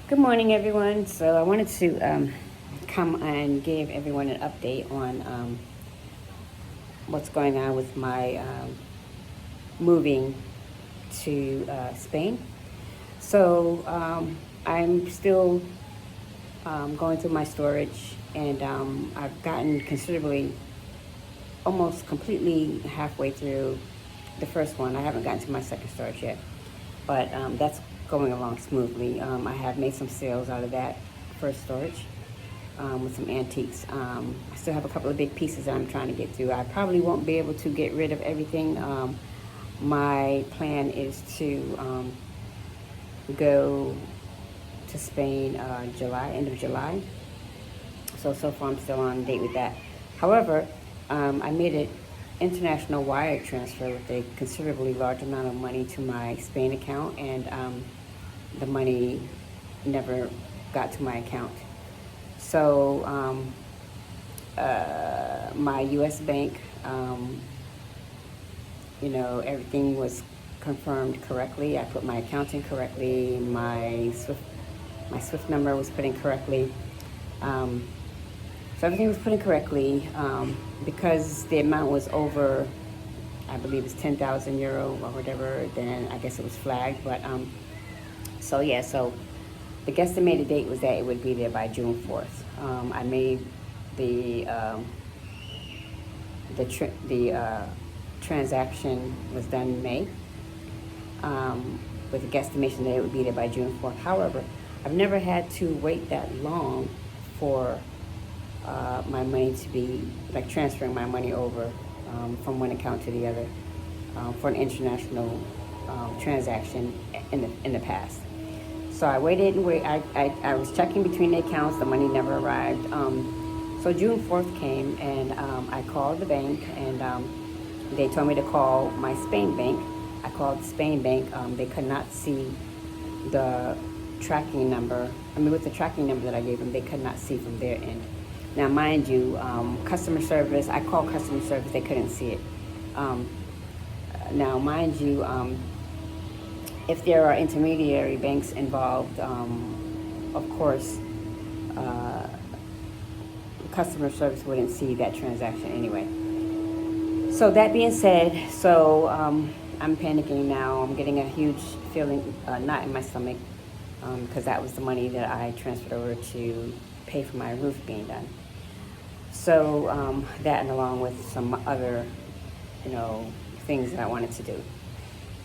Good morning, everyone. So I wanted to come and give everyone an update on what's going on with my moving to Spain. So I'm still going through my storage, and I've gotten considerably, almost completely halfway through the first one. I haven't gotten to my second storage yet, but that's going along smoothly. I have made some sales out of that first storage with some antiques. I still have a couple of big pieces that I'm trying to get through. I probably won't be able to get rid of everything. My plan is to go to Spain end of July. So far I'm still on date with that. However, I made an international wire transfer with a considerably large amount of money to my Spain account, and the money never got to my account. So my U.S. bank, everything was confirmed correctly. I put my account in correctly. My Swift number was put in correctly. So everything was put in correctly. Because the amount was over, I believe it's 10,000 euro or whatever, then I guess it was flagged. But so the guesstimated date was that it would be there by June 4th. I made the transaction was done in May, with a guesstimation that it would be there by June 4th. However, I've never had to wait that long for my money to be, like, transferring my money over from one account to the other for an international transaction in the past. So I waited and I was checking between the accounts. The money never arrived. So June 4th came, and I called the bank, and they told me to call my Spain bank. I called the Spain bank. They could not see the tracking number. With the tracking number that I gave them, they could not see from their end. Now, mind you, customer service, I called customer service, they couldn't see it. Now, mind you, if there are intermediary banks involved, of course, customer service wouldn't see that transaction anyway. So that being said, I'm panicking now. I'm getting a huge feeling, knot in my stomach, because that was the money that I transferred over to pay for my roof being done. So that, and along with some other, things that I wanted to do.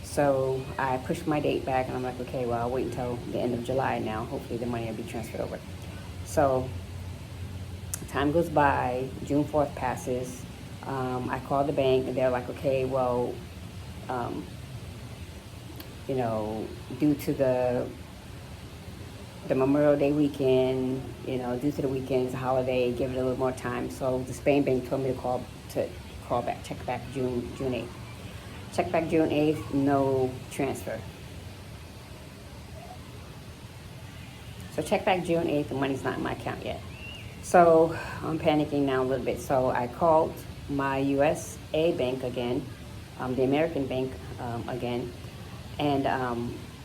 So I pushed my date back, and I'm like, okay, well, I'll wait until the end of July now. Hopefully the money will be transferred over. So time goes by, June 4th passes. I called the bank, and they're like, okay, well, due to the Memorial Day weekend, due to the weekend's holiday, give it a little more time. So the Spain bank told me to call back, check back June 8th. Check back June 8th, no transfer. So check back June 8th, the money's not in my account yet. So I'm panicking now a little bit. So I called my USA bank again, the American bank again. And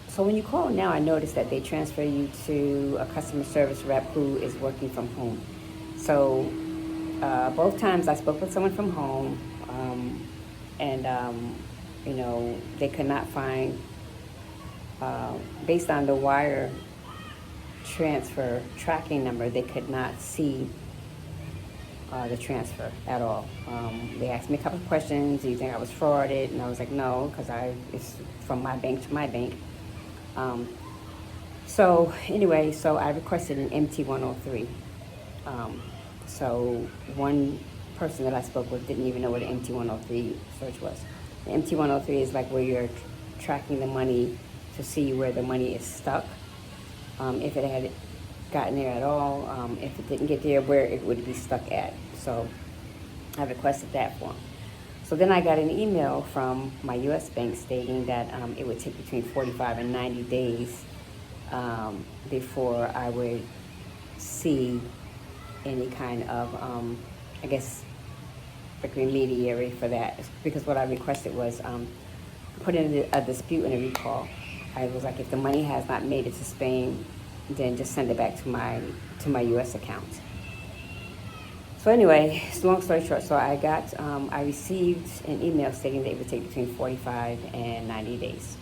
so when you call now, I noticed that they transfer you to a customer service rep who is working from home. So both times I spoke with someone from home, and they could not find, based on the wire transfer tracking number, they could not see the transfer at all. They asked me a couple of questions. Do you think I was frauded? And I was like, no, because it's from my bank to my bank. So I requested an MT-103. So one person that I spoke with didn't even know what an MT-103 search was. The MT-103 is like where you're tracking the money to see where the money is stuck, if it had gotten there at all, if it didn't get there, where it would be stuck at. So I requested that form. So then I got an email from my U.S. bank stating that it would take between 45 and 90 days before I would see any kind of, like, intermediary for that. Because what I requested was put in a dispute and a recall. I was like, if the money has not made it to Spain then just send it back to my U.S. account. So anyway, long story short, so I received an email stating that it would take between 45 and 90 days.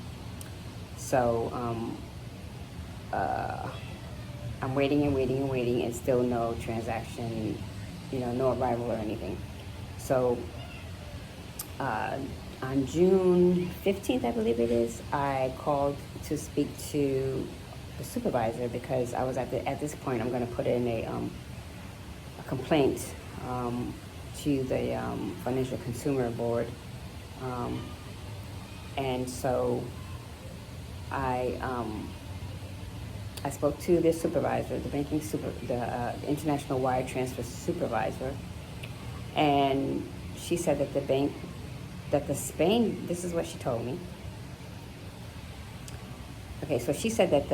So I'm waiting and waiting and waiting, and still no transaction, no arrival or anything. So on June 15th, I believe it is, I called to speak to the supervisor because I was at this point, I'm going to put in a complaint to the Financial Consumer Board, and so I spoke to the supervisor, the international wire transfer supervisor, and she said that this is what she told me. Okay, so she said that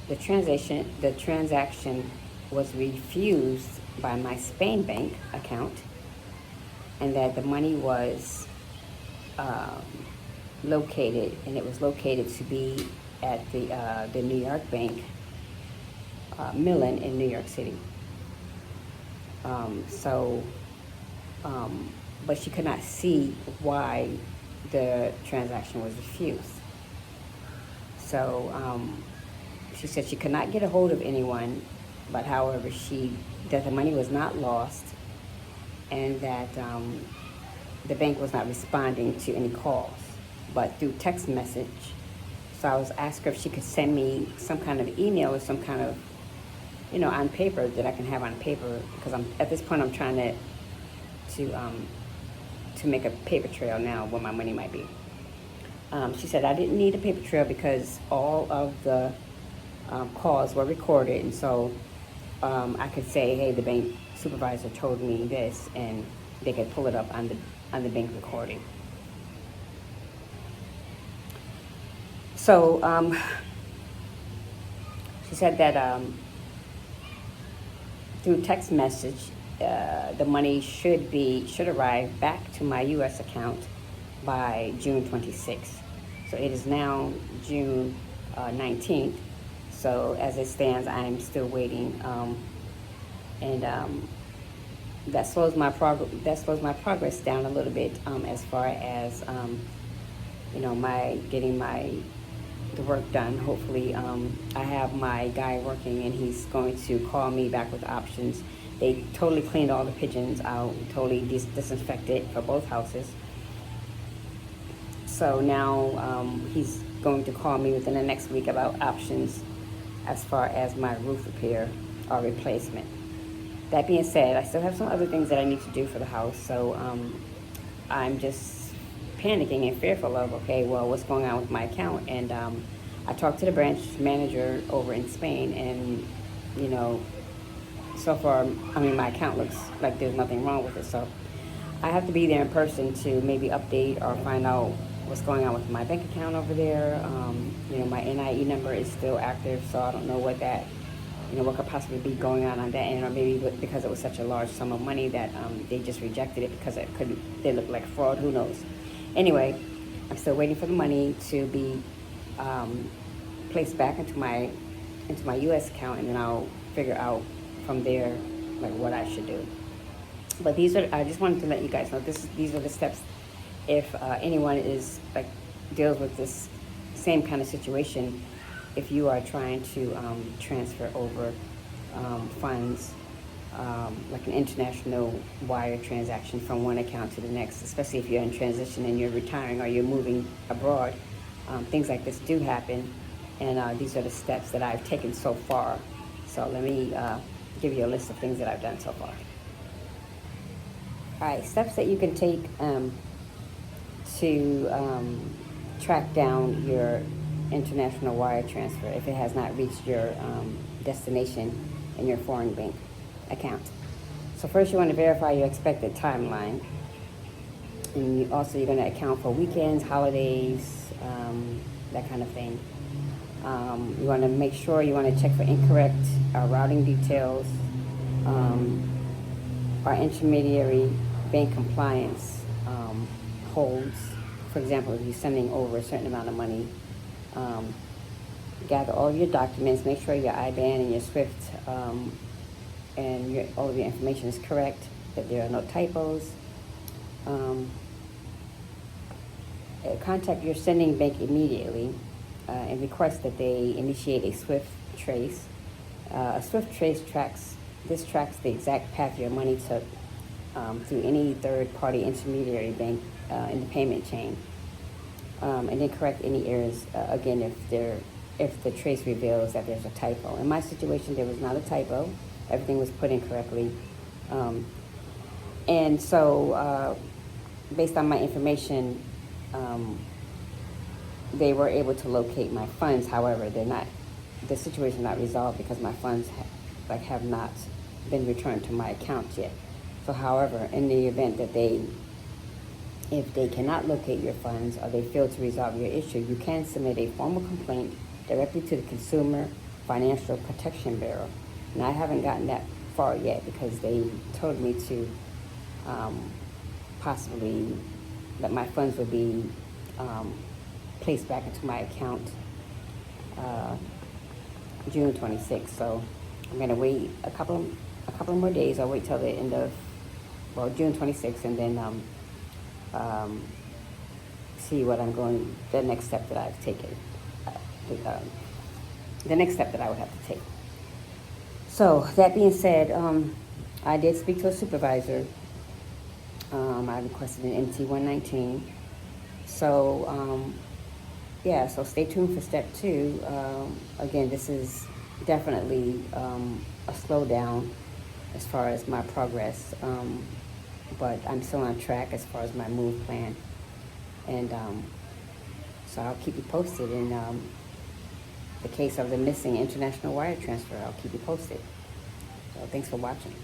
the transaction was refused by my Spain bank account, and that the money was located to be at the New York bank, Millen in New York City. But she could not see why the transaction was refused. So she said she could not get a hold of anyone, but however, that the money was not lost, and that the bank was not responding to any calls, but through text message. So I was asked her if she could send me some kind of email or some kind of, on paper that I can have on paper, because at this point I'm trying to make a paper trail now where my money might be. She said I didn't need a paper trail because all of the calls were recorded, and so I could say, hey, the bank supervisor told me this, and they could pull it up on the bank recording. So she said that through text message, the money should arrive back to my U.S. account by June 26th. So it is now June 19th. So as it stands, I'm still waiting, and that slows my progress down a little bit as far as getting the work done. Hopefully, I have my guy working, and he's going to call me back with options. They totally cleaned all the pigeons out, totally disinfected for both houses. So now he's going to call me within the next week about options as far as my roof repair or replacement. That being said, I still have some other things that I need to do for the house, so I'm just panicking and fearful of, what's going on with my account? And I talked to the branch manager over in Spain, and so far, my account looks like there's nothing wrong with it. So I have to be there in person to maybe update or find out what's going on with my bank account over there. My NIE number is still active, so I don't know what could possibly be going on that end, or maybe because it was such a large sum of money that they just rejected it because they look like fraud. Who knows? Anyway, I'm still waiting for the money to be placed back into my U.S. account, and then I'll figure out from there what I should do. But I just wanted to let you guys know these are the steps if anyone deals with this same kind of situation. If you are trying to transfer over funds, like an international wire transaction from one account to the next, especially if you're in transition and you're retiring or you're moving abroad, things like this do happen, and these are the steps that I've taken so far. So let me give you a list of things that I've done so far. All right, steps that you can take to track down your international wire transfer if it has not reached your destination in your foreign bank account. So first you want to verify your expected timeline, and you're going to account for weekends, holidays, that kind of thing. You want to make sure you want to check for incorrect routing details, or intermediary bank compliance holds. For example, if you're sending over a certain amount of money, gather all of your documents, make sure your IBAN and your SWIFT and all of your information is correct, that there are no typos. Contact your sending bank immediately and request that they initiate a SWIFT trace. A SWIFT trace tracks the exact path your money took through any third-party intermediary bank in the payment chain, and then correct any errors again if the trace reveals that there's a typo. In my situation, there was not a typo; everything was put in correctly, and so based on my information, they were able to locate my funds. However, the situation is not resolved because my funds have not been returned to my account yet. So, however, in the event that if they cannot locate your funds or they fail to resolve your issue, you can submit a formal complaint directly to the Consumer Financial Protection Bureau. And I haven't gotten that far yet because they told me to possibly that my funds would be placed back into my account June 26th. So I'm gonna wait a couple more days. I'll wait till the end of June 26th, and then see what the next step that I've taken, the next step that I would have to take. So that being said, I did speak to a supervisor. I requested an MT-119. So yeah, so stay tuned for step 2. Again, this is definitely a slowdown as far as my progress, but I'm still on track as far as my move plan. And so I'll keep you posted. In the case of the missing international wire transfer, I'll keep you posted. So thanks for watching.